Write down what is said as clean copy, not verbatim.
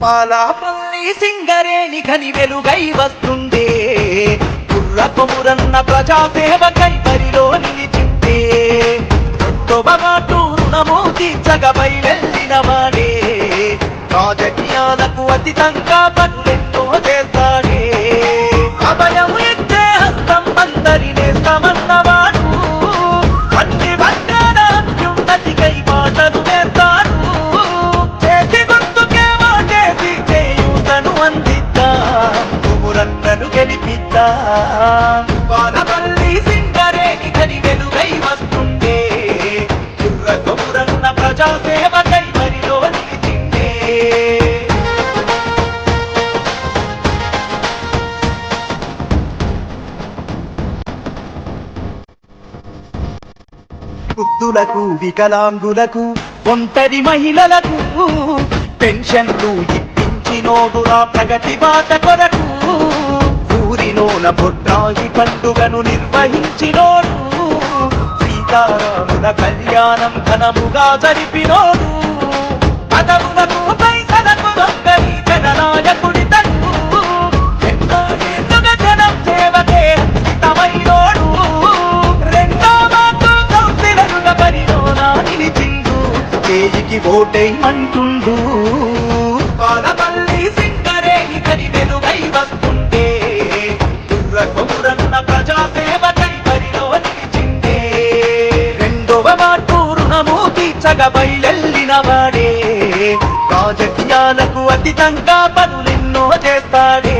పాలాపల్లి సింగరేణి ఘని వెలుగై వస్తుండే కుర్రకొమురన్న ప్రజాసేవకై బరిలో నిలిచిందే తొబమాటు రుణము తీర్చగ బయలెల్లిన వాడే రాజకీయాలకు అతీతంగా పనులెన్నో చేస్తాడే అభయం ఇచ్చే హస్తం అందరినేస్తామన్నవాడు అన్ని వర్గాల అత్యున్నతికై మాటలు వేస్తాడు చేతి గుర్తుకే వాటేసి చేయూతను అందిద్దా కొమురన్నను గెలిపిద్దా పాలపల్లి సింగరేణి ఘని వెలుగై వస్తుండే కుర్రకొమురన్న ప్రజాసేవకై బరిలో నిలిచిందే వృద్ధులకు వికలాంగులకు ఒంటరి మహిళలకు పెన్షన్లు ఇప్పించినోడురా ప్రగతి బాట కొరకు ఊరిలోన బొడ్రాయి పండుగను నిర్వహించినోడు సీతారాముల కళ్యాణం ఘనముగా జరిపినోడు పదవులకు పైసలకు దొంగని జననాయకుడి తట్టు ఎన్నో ఏళ్ళుగా జనం సేవకే అంకితమైనోడు రెండో మాకు కౌన్సిలరుల బరిలోన నిలిచిండు చేయికి ఓటై అంటుండు పాలపల్లి సింగరేణి ఘని వెలుగై వస్తుండే కుర్రకొమురన్న ప్రజాసేవకై బరిలో నిలిచిందే రెండవ మాటు రుణము తీర్చగ బయలెల్లిన వాడే రాజకీయాలకు అతీతంగా పనులెన్నో చేస్తాడే